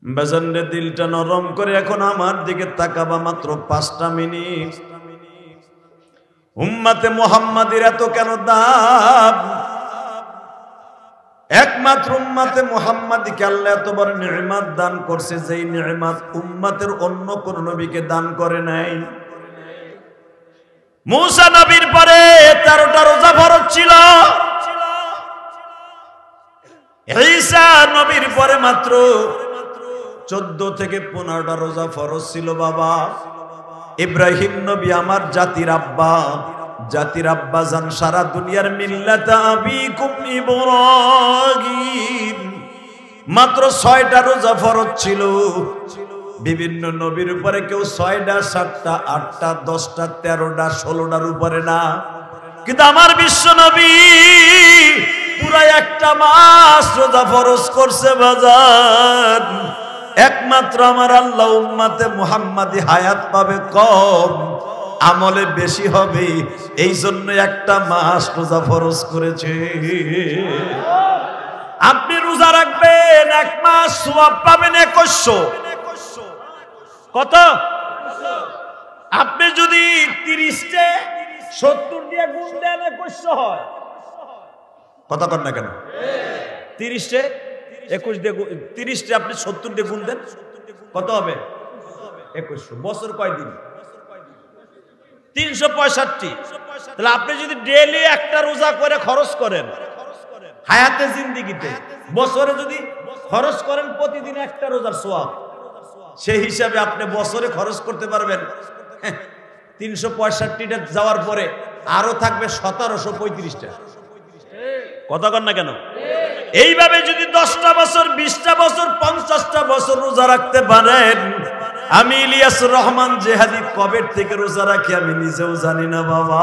বাজানরে দিলটা নরম করে এখন আমার দিকে তাকাবা, মাত্র 5টা মিনিট। উম্মতে মুহাম্মাদের এত কেন দাম? একমাত্র উম্মতে মুহাম্মাদকে আল্লাহ এত বড় নিয়ামত দান করছে, যেই নিয়ামত উম্মতের অন্য কোন নবীকে দান করে নাই। মুসা নবীর পরে 13টা রোজা ফরজ ছিল, ঈসা নবীর পরে মাত্র 14 থেকে 15টা রোজা ফরজ ছিল। বাবা ইব্রাহিম নবী আমার জাতির আব্বা, জাতির আব্বা জান, সারা দুনিয়ার মিল্লাত আবিকুম ইব্রাহিম, মাত্র 6টা রোজা ফরজ ছিল। বিভিন্ন নবীর উপরে কেউ 6টা, 7টা, 8টা, 10টা, 13টা, 16টার উপরে না, কিন্তু আমার বিশ্ব নবী পুরা একটা মাস রোজা ফরজ করছে। বাজার একমাত্র আমার আল্লাহ উম্মতে মুহাম্মাদি হায়াত পাবে কম, আমলে বেশি হবে, এই জন্য একটা মাস রোজা ফরজ করেছে। আপনি রোজা রাখবেন 1 মাস, সওয়াব পাবেন 2100। কত? আপনি যদি 30 70 দিয়ে গুণ দেন 2100 হয়। কথা কর না কেন? 30 21 দিয়ে 30 আপনি 70 দিয়ে গুণ দেন, কত হবে? 2100। বছর কয় দিন? 365। তাহলে আপনি যদি ডেইলি একটা রোজা করে খরচ করেন হায়াতে জিন্দেগিতে, বছরে যদি খরচ করেন প্রতিদিন একটা রোজার সওয়াব, সেই হিসাবে আপনি বছরে খরচ করতে পারবেন 365টা যাওয়ার পরে আরো থাকবে 1735টা। কথা কর না কেন? এইভাবে যদি 10টা বছর, 20টা বছর, 50টা বছর রোজা রাখতে পারেন, আমি ইলিয়াসুর রহমান জেহাদি কবে থেকে রোজা রাখি আমি নিজেও জানি না বাবা।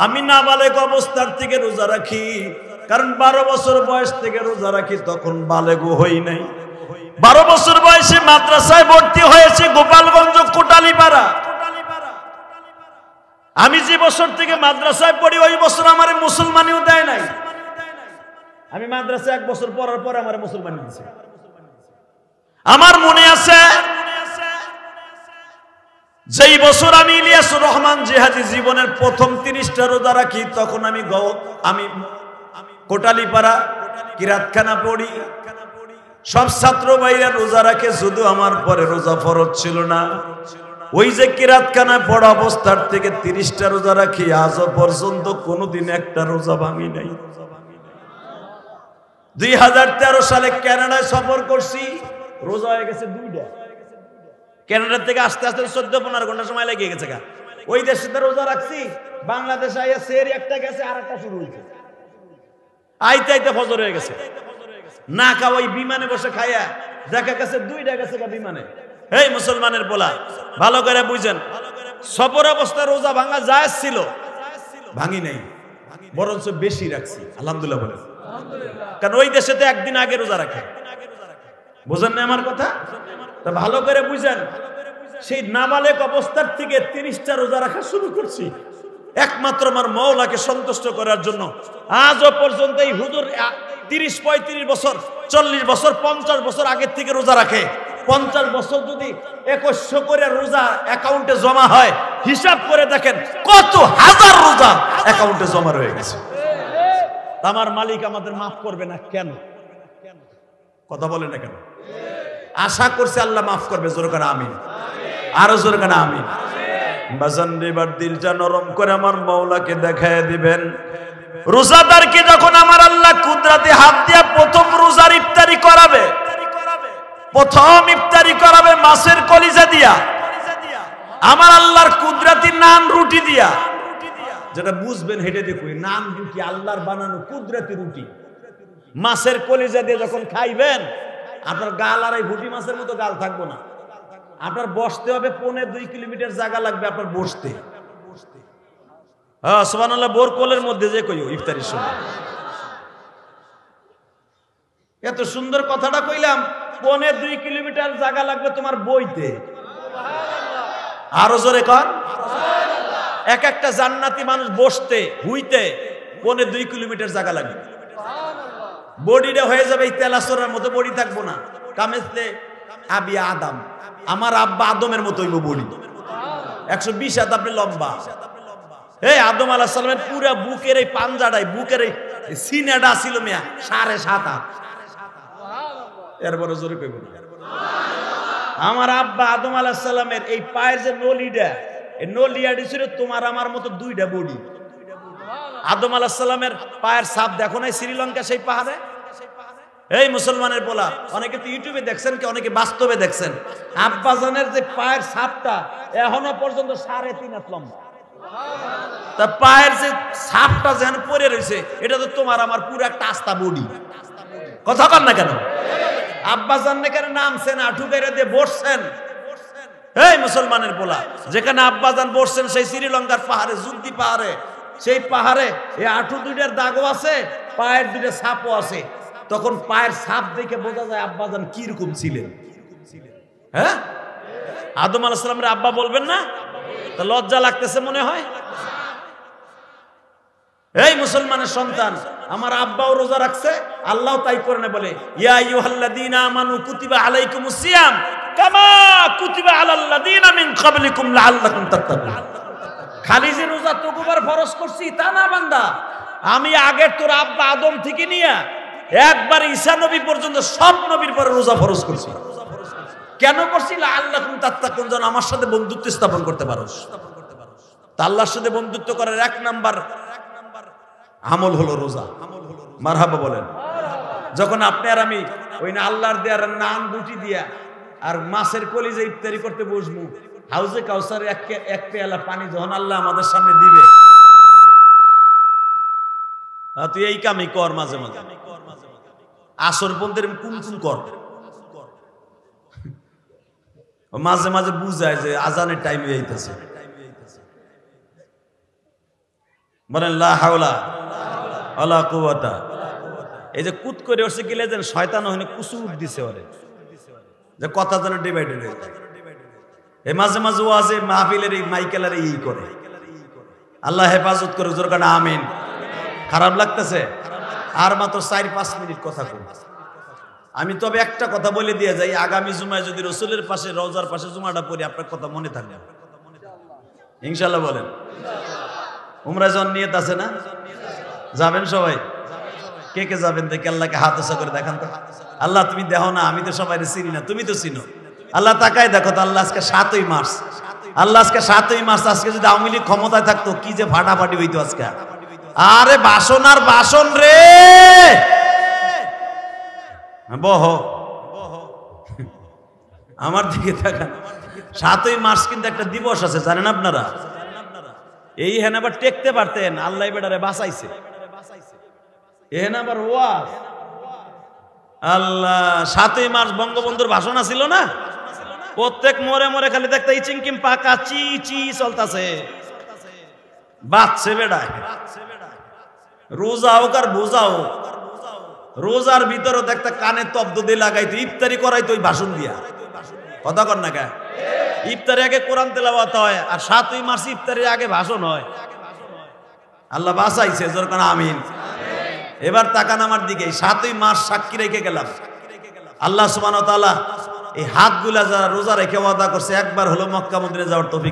আমি নাবালেগ অবস্থার থেকে রোজা রাখি, কারণ 12 বছর বয়স থেকে রোজা রাখি, তখন বালেগও হই নাই। 12 বছর বয়সে মাদ্রাসায় ভর্তি হয়েছে গোপালগঞ্জ কোটালীপাড়া। আমি যে বছর থেকে মাদ্রাসায় পড়ি ওই বছর আমার মুসলমানিও দেয় নাই। আমি মাদ্রাসায় 1 বছর পড়ার পর আমার মুসলমানি দিয়েছে। আমার মনে আছে যেই বছর আমি ইলিয়াসুর রহমান জিহাদি জীবনের প্রথম 30টা রোজা রাখি, তখন আমি কোটালীপাড়া কিরাতখানা পড়ি। সব ছাত্র ভাইরা রোজা রাখে, শুধু আমার পরে রোজা ফরজ ছিল না। ওই যে কিরাতখানা পড়া অবস্থার থেকে 30টা রোজা রাখি, আজও পর্যন্ত কোনোদিন একটা রোজা ভাঙি নাই। 2013 সালে কানাডায় সফর করছি, রোজা হয়ে গেছে 2টা। কানাডা থেকে আস্তে আস্তে 14-15 ঘন্টা সময় লেগে গেছে। ওই দেশে রোজা রাখছি, বাংলাদেশে আইয়া সেরি একটা গেছে, আর একটা শুরু হয়েছে, আইতে আইতে ফজর হয়ে গেছে। না খাওয়াই বিমানে বসে খাইয়া দেখা গেছে 2টা গেছে বিমানে। এই মুসলমানের পোলা, ভালো করে বুঝেন, সফর অবস্থা রোজা ভাঙা জায়েজ ছিল, ভাঙি নাই, বরঞ্চ বেশি রাখছি। আলহামদুলিল্লাহ বলে, কারণ ওই দেশে তো একদিন আগে রোজা রাখে। বুঝেন না আমার কথা? তা ভালো করে বুঝেন, সেই নাবালেগ অবস্থার থেকে 30টা রোজা রাখা শুরু করছি একমাত্র আমার মওলাকে সন্তুষ্ট করার জন্য। আজও পর্যন্ত এই হুজুর 30-35 বছর, 40 বছর, 50 বছর আগের থেকে রোজা রাখে। 50 বছর যদি 2100 করে রোজা অ্যাকাউন্টে জমা হয়, হিসাব করে দেখেন কত হাজার রোজা অ্যাকাউন্টে জমা রয়ে গেছে। আমার মালিক আমাদের মাফ করবে না কেন? কথা বলে না কেন? আশা করছে আল্লাহ মাফ করবে। জোরে করে আমিন, আরো জোরে করে আমিন। বাজান এবার দিলটা নরম করে আমার মওলাকে দেখায় দিবেন। রোজাদারকে যখন আমার আল্লাহ কুদরতে হাত দিয়া প্রথম রোজার ইফতারি করাবে, প্রথম ইফতারি করাবে মাছের কলিজা দিয়া, আমার আল্লাহর কুদরতি নান রুটি দিয়া। যেটা বুঝবেন হেঁটে দেখুন, নান রুটি আল্লাহর বানানো কুদরতি রুটি, মাছের কলিজা দিয়ে যখন খাইবেন, আপনার গাল আর এই ভুটি মাছের মতো গাল থাকবো না। আপনার বসতে হবে 1.5-2 কিলোমিটার জায়গা লাগবে আপনার বসতে। হ্যাঁ সুবহানাল্লাহ, বোর কোলের মধ্যে যে কইও ইফতারির সময়। এত সুন্দর কথাটা কইলাম, 1.5-2 কিলোমিটার জায়গা লাগবে তোমার বইতে। আরো জোরে কর। এক একটা জান্নাতি মানুষ বসতে হুইতে 1.5-2 কিলোমিটার জায়গা লাগবে। বডিটা হয়ে যাবে এই তেলাসরের মতো, বডি থাকবো না। কামেজলে আবি আদম, আমার আব্বা আদমের মতোই বডি, 120 হাত আপনি লম্বা। এই আদম আলাইহিস সালামের পুরা বুকের এই পাঞ্জাটাই, বুকের এই সিনাটা ছিল মিয়া 7.5 হাত। এরপরে জোরে কইব না। আমার আব্বা আদম আলাইহিস সালামের এই পায়ের যে নলিটা, এই নলিয়াটি ছিল তোমার আমার মতো 2টা বডি। আদম আলাইহিস সালামের পায়ের ছাপ দেখো নাই শ্রীলঙ্কা সেই পাহাড়ে? এই মুসলমানের বলা, অনেকে তো ইউটিউবে দেখছেন, কি অনেকে বাস্তবে দেখছেন। আব্বাজানের যে পায়ের ছাপটা এখনো পর্যন্ত 3.5 হাত লম্বা। তা পায়ের যে ছাপটা যেন পড়ে রয়েছে, এটা তো তোমার আমার পুরো একটা আস্তা বডি। কথা কন না কেন? আব্বাজান কেন নামছেন, আঠু গাইরা দিয়ে বসছেন। এই মুসলমানের বলা, যেখানে আব্বাজান বসছেন সেই শ্রীলঙ্কার পাহাড়ে, যুদ্ধি পাহাড়ে, সেই পাহাড়ে এই আঠু 2টার দাগও আছে, পায়ের 2টা ছাপও আছে। তখন পায়ের ছাপ দেখে বোঝা যায় আব্বাজান কি রকম ছিলেন। হ্যাঁ, আদম আলাইহিস সালামের আব্বা বলবেন না? তা লজ্জা লাগতেছে মনে হয়? এই মুসলমানের সন্তান, আমার আব্বাও রোজা রাখছে, আল্লাহ তাই করে না বলে, ইয়া আইয়ুহাল্লাযীনা আমানু কুতিবা আলাইকুমুস সিয়াম কামা কুতিবা আলাল্লাযীনা মিন ক্বাবলিকুম লাআল্লাকুম তাত্তাকুন। খালি যে রোজা তোকুবার ফরজ করছি তা না বান্দা, আমি আগের তোর আব্বা আদম থেকে নিয়ে একবার ঈসা নবী পর্যন্ত সব নবীর পরে রোজা ফরজ করছি। কেন করছি? লাআল্লাকুম তাত্তাকুন, যেন আমার সাথে বন্ধুত্ব স্থাপন করতে পারোস। তা আল্লাহর সাথে বন্ধুত্ব করার 1 নাম্বার আমল হলো রোজা। মারহাবা বলেন। যখন আপনি আর আমি ওই না আল্লাহর দেয়ার নান রুটি দিয়া আর মাছের কলিজা ইফতারি করতে বসবো, হাউজে কাউসারে এক পেয়ালা পানি যখন আল্লাহ আমাদের সামনে দিবে, তুই এই কামই কর মাঝে মাঝে, আসর পন্থের কোন কোন কর, মাঝে মাঝে বুঝায় যে আজানের টাইম হয়ে যাইতেছে। বলেন লা হাওলা ওয়ালা কুওয়াতা। এই যে কুত করে উঠছে গেলে যেন শয়তান ওখানে কুসুর দিছে ওরে, যে কথা যেন ডিভাইডেড হয়ে যায়। এই মাঝে মাঝে ওয়াজে মাহফিলের এই মাইকেলের এই করে। আল্লাহ হেফাজত করে, জোর কানা আমিন। খারাপ লাগতেছে? আর মাত্র 4-5 মিনিট কথা কই। আমি তবে একটা কথা বলে দিয়ে যাই, আগামী জুমায় যদি রসুলের পাশে রওজার পাশে জুমাটা পড়ি, আপনার কথা মনে থাকবে ইনশাআল্লাহ। বলেন উমরাহ জন নিয়ত আছে না? যাবেন সবাই? কে কে যাবেন দেখে আল্লাহকে হাত উঁচা করে দেখান তো। আল্লাহ তুমি দেখো না, আমি তো সবাই চিনি না, তুমি তো চিনো। আল্লাহ তাকায় দেখো তো। আল্লাহ আজকে 7ই মার্চ, আল্লাহ আজকে 7ই মার্চ। আজকে যদি আওয়ামী লীগ ক্ষমতায় থাকতো কি যে ফাটাফাটি হইতো আজকে। আরে বাসন আর বাসন রে, বহ আমার দিকে তাকান। 7ই মার্চ কিন্তু একটা দিবস আছে, জানেন আপনারা? এই হেন আবার টেকতে পারতেন, আল্লাহ বেটারে বাঁচাইছে। এহেন আবার ওয়াজ। আল্লাহ 7ই মার্চ বঙ্গবন্ধুর ভাষণ ছিল না? প্রত্যেক মোড়ে মোড়ে খালি দেখতে চিংকিম পাকা চি চি চলতেছে, বাচ্চে বেড়ায়। রোজা হোক আর বোঝা হোক, রোজার ভিতরে দেখতে কানে তব্দ দিয়ে লাগাইতো, ইফতারি করাইতো ওই ভাষণ দিয়া। কথা কর না কে? ইফতারি আগে কোরআন তেলাওয়াত হয়, আর 7ই মার্চ ইফতারির আগে ভাষণ হয়। আল্লাহ বাঁচাইছে, জোর কানা আমিন। এবার তাকান আমার দিকে। 7ই মার্চ সাক্ষী রেখে গেলাম, আল্লাহ সুবহানাহু ওয়া তাআলা এই হাতগুলা যারা রোজা রেখে ওয়াদা করছে, একবার হলো মক্কা মদিনা যাওয়ার তৌফিক